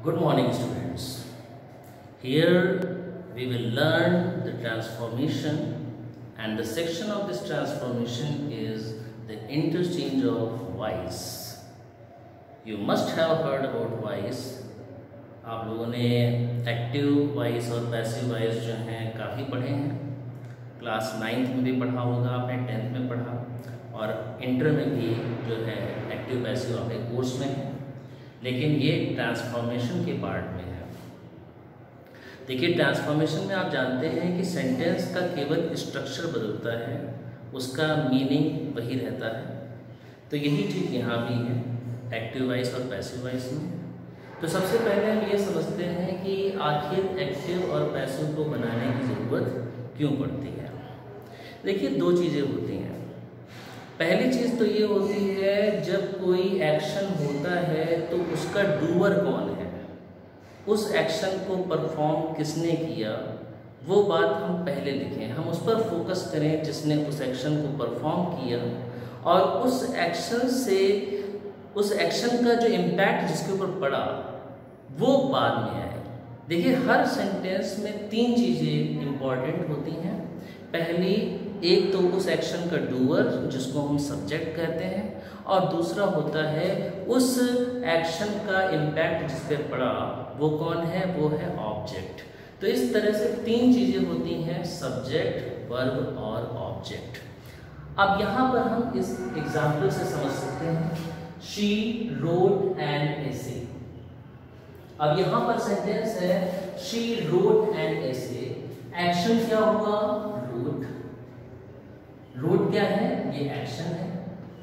Good morning, students. Here we will learn the transformation, and the section of this transformation is the interchange of voice. You must have heard about voice. आप लोगों ने active voice और passive voice जो हैं काफ़ी पढ़े हैं. Class 9th में भी पढ़ा होगा आपने, 10th में पढ़ा, और इंटर में भी जो है एक्टिव पैसिव आपके कोर्स में है. लेकिन ये ट्रांसफॉर्मेशन के पार्ट में है. देखिए, ट्रांसफॉर्मेशन में आप जानते हैं कि सेंटेंस का केवल स्ट्रक्चर बदलता है, उसका मीनिंग वही रहता है. तो यही चीज़ यहाँ भी है एक्टिव वॉइस और पैसिव वॉइस में. तो सबसे पहले हम ये समझते हैं कि आखिर एक्टिव और पैसिव को बनाने की ज़रूरत क्यों पड़ती है. देखिए, दो चीज़ें होती हैं. पहली चीज़ तो ये होती है, जब कोई एक्शन होता है तो उसका डूअर कौन है, उस एक्शन को परफॉर्म किसने किया, वो बात हम पहले लिखें. हम उस पर फोकस करें जिसने उस एक्शन को परफॉर्म किया, और उस एक्शन से उस एक्शन का जो इम्पैक्ट जिसके ऊपर पड़ा वो बाद में आए. देखिए, हर सेंटेंस में तीन चीज़ें इम्पॉर्टेंट होती हैं. पहली, एक तो उस एक्शन का डूअर जिसको हम सब्जेक्ट कहते हैं, और दूसरा होता है उस एक्शन का इम्पैक्ट जिस पे पड़ा वो कौन है, वो है ऑब्जेक्ट. तो इस तरह से तीन चीज़ें होती हैं, सब्जेक्ट, वर्ब और ऑब्जेक्ट. अब यहाँ पर हम इस एग्जाम्पल से समझ सकते हैं, शी रोट एन एसे. अब यहाँ पर सेंटेंस है she wrote an essay. Action क्या हुआ, रोट. रोट क्या है, ये एक्शन है,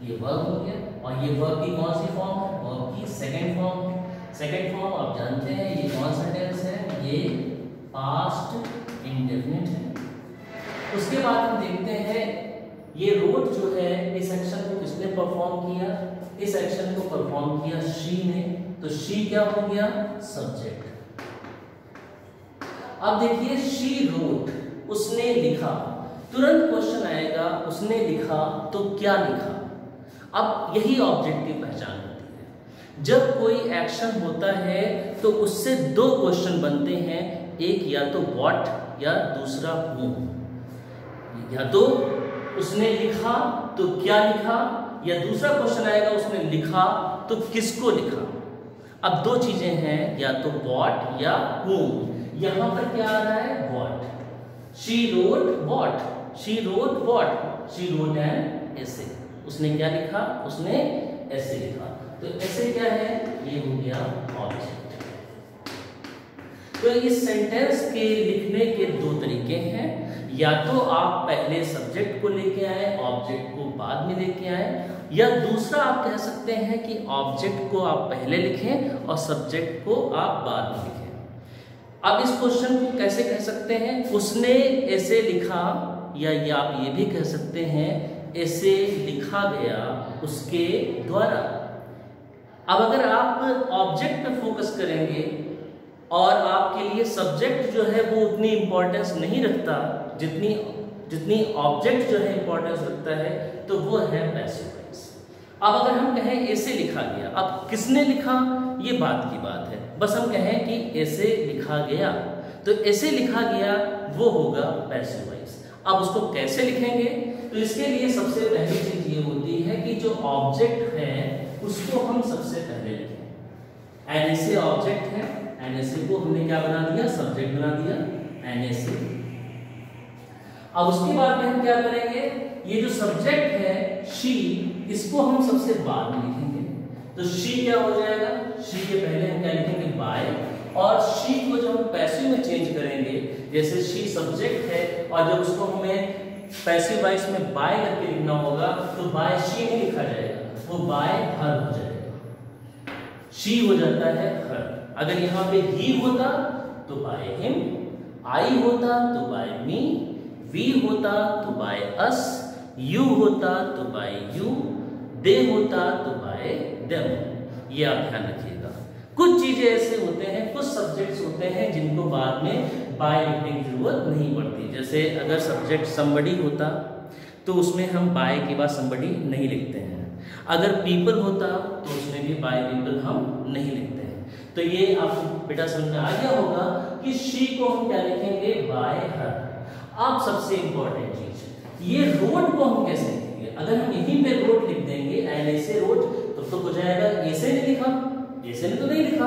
ये वर्ब हो गया, और ये वर्ब की कौन सी फॉर्म है, वर्ब की सेकंड फॉर्म है. सेकंड फॉर्म आप जानते हैं ये कौन सा टेंस है, ये पास्ट इंडेफिनिट है. उसके बाद हम देखते हैं ये रोट जो है, इस एक्शन को किसने परफॉर्म किया, इस एक्शन को परफॉर्म किया शी ने. तो शी क्या हो गया, सब्जेक्ट. अब देखिए, शी रोट, उसने लिखा. तुरंत क्वेश्चन आएगा, उसने लिखा तो क्या लिखा. अब यही ऑब्जेक्ट की पहचान होती है. जब कोई एक्शन होता है तो उससे दो क्वेश्चन बनते हैं, एक या तो व्हाट या दूसरा हु. या तो उसने लिखा तो क्या लिखा, या दूसरा क्वेश्चन आएगा उसने लिखा तो किसको लिखा. अब दो चीजें हैं, या तो व्हाट या whom. यहां पर क्या आ रहा है, what. She wrote what, she wrote what, she wrote an essay. उसने क्या लिखा, उसने ऐसे लिखा. तो ऐसे क्या है, ये हो गया ऑब्जेक्ट. तो इस सेंटेंस के लिखने के दो तरीके हैं. या तो आप पहले सब्जेक्ट को लेके आए, ऑब्जेक्ट को बाद में लेके आए, या दूसरा आप कह सकते हैं कि ऑब्जेक्ट को आप पहले लिखें और सब्जेक्ट को आप बाद में लिखें. अब इस क्वेश्चन को कैसे कह सकते हैं, उसने ऐसे लिखा, या आप ये भी कह सकते हैं ऐसे लिखा गया उसके द्वारा. अब अगर आप ऑब्जेक्ट पे फोकस करेंगे और आपके लिए सब्जेक्ट जो है वो उतनी इंपॉर्टेंस नहीं रखता जितनी ऑब्जेक्ट जो है इंपॉर्टेंस रखता है, तो वो है पैसिव वॉइस. अब अगर हम कहें ऐसे लिखा गया, अब किसने लिखा ये बात की बात है. बस हम कहें कि ऐसे लिखा गया, तो ऐसे लिखा गया वो होगा पैसिव वॉइस. अब उसको कैसे लिखेंगे, तो इसके लिए सबसे पहली चीज ये होती है कि जो ऑब्जेक्ट है उसको हम सबसे पहले लिखें. एन ऐसे ऑब्जेक्ट है, एन ऐसे को हमने क्या बना दिया, सब्जेक्ट बना दिया, एन ऐसे. अब उसके बाद में हम क्या करेंगे, ये जो सब्जेक्ट है शी, इसको हम सबसे बाद में लिखेंगे. तो शी क्या हो जाएगा, शी के पहले हम क्या लिखेंगे, बाय. और शी को जब हम पैसिव में चेंज करेंगे, जैसे शी सब्जेक्ट है और जब उसको हमें पैसिव वॉइस में बाय करके लिखना होगा, तो बाय शी नहीं लिखा जाएगा, वो बाय हर हो जाएगा. शी हो जाता है हर. अगर यहाँ पे ही होता तो बाय हिम, आई होता तो बाय मी, वी होता तो बाय अस, यू होता तो बाय यू, दे होता तो बाय देम. ये आप ध्यान रखिएगा. कुछ चीजें ऐसे होते हैं, कुछ सब्जेक्ट्स होते हैं जिनको बाद में बाय लिखने की जरूरत नहीं पड़ती. जैसे अगर सब्जेक्ट समबडी होता तो उसमें हम बाय के बाद समबडी नहीं लिखते हैं. अगर पीपल होता तो उसमें भी बाय पीपल हम नहीं लिखते हैं। तो ये आपको बेटा समझ में आ गया होगा कि शी को हम क्या लिखेंगे, बाय हर। अब सबसे इंपॉर्टेंट चीज, ये रोड को हम कैसे लिखेंगे? अगर हम यहीं पे रोड लिख देंगे एन ए से रोड, तो हो जाएगा ए से नहीं लिखा, ए से तो नहीं लिखा,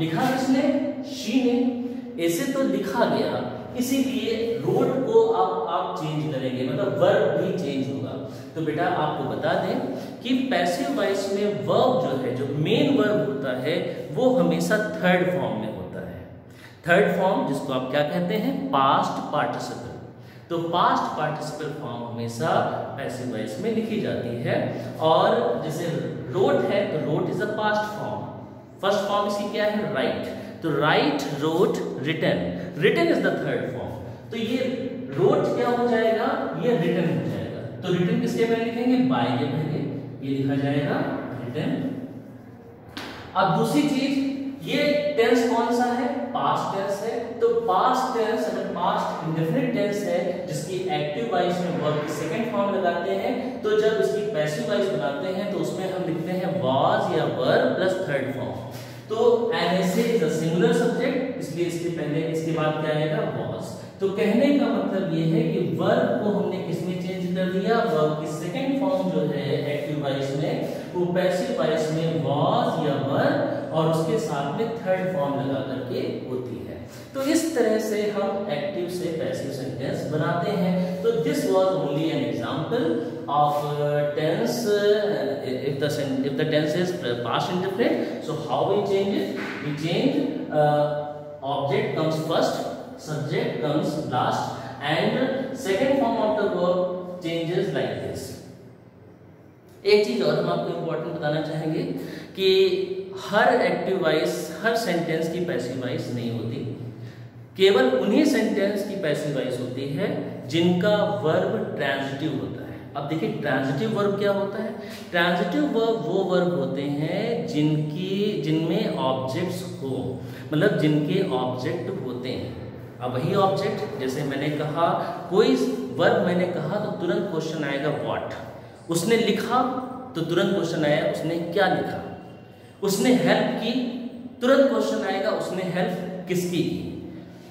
लिखा किसने, शी ने, ए से तो लिखा गया, इसीलिए रोड को अब आप चेंज करेंगे, मतलब वर्ब भी चेंज होगा। तो बेटा आपको बता दें कि पैसिव वॉइस में वर्ब जो है, जो मेन वर्ब होता है, वो हमेशा थर्ड फॉर्म में होता है। थर्ड फॉर्म जिसको आप क्या कहते हैं, पास्ट पार्टिसिपल। तो पास्ट पार्टिसिपल फॉर्म हमेशा पैसिव वॉइस में लिखी जाती है। और जैसे रोट है तो wrote is a past form, first form इसकी क्या है, राइट। तो right, wrote, written, written is the third form. तो ये रोट क्या हो जाएगा, ये रिटन हो जाएगा। तो रिटन किसके पहले लिखेंगे, बाय के पहले, ये लिखा जाएगा रिटन। अब दूसरी चीज, ये टेंस कौन सा है, पास्ट टेंस है। तो पास्ट टेंस अगर पास्ट इंडेफिनिट टेंस है जिसकी एक्टिव वॉइस में वर्ब की सेकंड फॉर्म लगाते हैं, तो जब इसकी पैसिव वॉइस बनाते हैं तो उसमें हम लिखते हैं वाज या वर प्लस थर्ड फॉर्म। तो NSA is a singular subject, इसलिए इसके पहले इसके बाद क्या आएगा, वाज। तो कहने का मतलब ये है कि वर्ब को हमने किसमें चेंज कर दिया, वर्ब की सेकंड फॉर्म जो है एक्टिव वॉइस में, वो पैसिव वॉइस में वाज या वर और उसके साथ में थर्ड फॉर्म लगा करके होती है। तो इस तरह से हम एक्टिव से पैसिव सेंटेंस बनाते हैं। तो this was only an example of tense if the tense is past indefinite. So how we change it? We change object comes first, subject comes last, and second form of the verb changes like this. एक चीज और हम आपको important बताना चाहेंगे कि हर active voice, हर sentence की passive voice नहीं होती। केवल उन्हीं सेंटेंस की पैसिव वॉइस होती है जिनका वर्ब ट्रांजिटिव होता है। अब देखिए ट्रांजिटिव वर्ब क्या होता है, ट्रांजिटिव वर्ब वो वर्ब होते हैं जिनमें ऑब्जेक्ट्स हो, मतलब जिनके ऑब्जेक्ट होते हैं। अब वही ऑब्जेक्ट, जैसे मैंने कहा कोई वर्ब मैंने कहा तो तुरंत क्वेश्चन आएगा व्हाट, उसने लिखा तो तुरंत क्वेश्चन आया उसने क्या लिखा, उसने हेल्प की तुरंत क्वेश्चन आएगा उसने हेल्प किसकी की,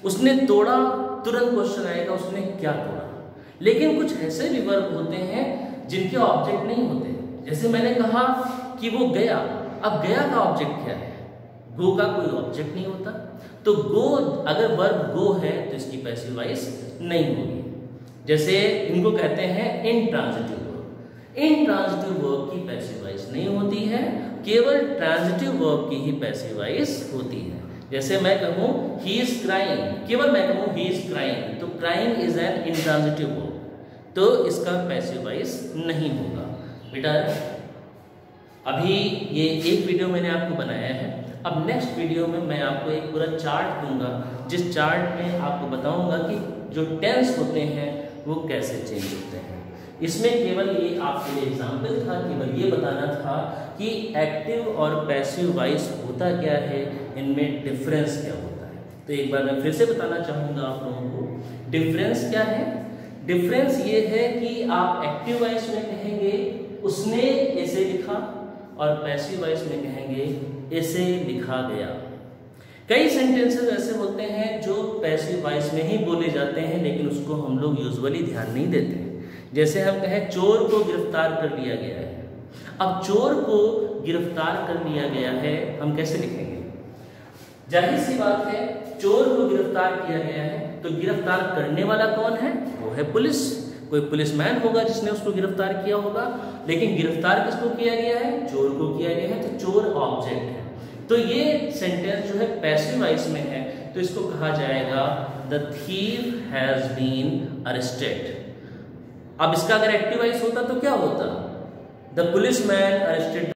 उसने तोड़ा तुरंत क्वेश्चन आएगा उसने क्या तोड़ा। लेकिन कुछ ऐसे भी वर्ब होते हैं जिनके ऑब्जेक्ट नहीं होते। जैसे मैंने कहा कि वो गया, अब गया का ऑब्जेक्ट क्या है, गो का कोई ऑब्जेक्ट नहीं होता। तो गो, अगर वर्ब गो है तो इसकी पैसिव वॉइस नहीं होगी। जैसे इनको कहते हैं इनट्रांजिटिव वर्ब। इनट्रांजिटिव वर्ब की पैसिव वॉइस नहीं होती है, केवल ट्रांजिटिव वर्ब की ही पैसिव वॉइस होती है। जैसे मैं कहूं ही इज क्राइंग, केवल मैं कहूं ही इज क्राइंग, तो crying is an intransitive verb, तो इसका पैसिव वॉइस नहीं होगा। बेटा अभी ये एक वीडियो मैंने आपको बनाया है, अब नेक्स्ट वीडियो में मैं आपको एक पूरा चार्ट दूंगा, जिस चार्ट में आपको बताऊंगा कि जो टेंस होते हैं वो कैसे चेंज होते हैं। इसमें केवल ये आपके लिए एग्जाम्पल था, केवल ये बताना था कि एक्टिव और पैसिव वॉइस होता क्या है, इनमें डिफरेंस क्या होता है। तो एक बार मैं फिर से बताना चाहूँगा आप लोगों को डिफरेंस क्या है। डिफरेंस ये है कि आप एक्टिव वॉइस में कहेंगे उसने ऐसे लिखा और पैसिव वॉइस में कहेंगे ऐसे लिखा गया। कई सेंटेंसेस ऐसे होते हैं जो पैसिव वॉइस में ही बोले जाते हैं, लेकिन उसको हम लोग यूजुअली ध्यान नहीं देते। जैसे हम कहें चोर को गिरफ्तार कर लिया गया है। अब चोर को गिरफ्तार कर लिया गया है हम कैसे लिखेंगे, जाहिर सी बात है चोर को गिरफ्तार किया गया है तो गिरफ्तार करने वाला कौन है, वो है पुलिस। कोई पुलिसमैन होगा जिसने उसको गिरफ्तार किया होगा, लेकिन गिरफ्तार किसको किया गया है, चोर को किया गया है, तो चोर ऑब्जेक्ट है। तो ये सेंटेंस जो है पैसिव वॉइस में है, तो इसको कहा जाएगा the thief has been arrested. अब इसका अगर एक्टिव वॉइस होता तो क्या होता, द पुलिसमैन अरेस्टेड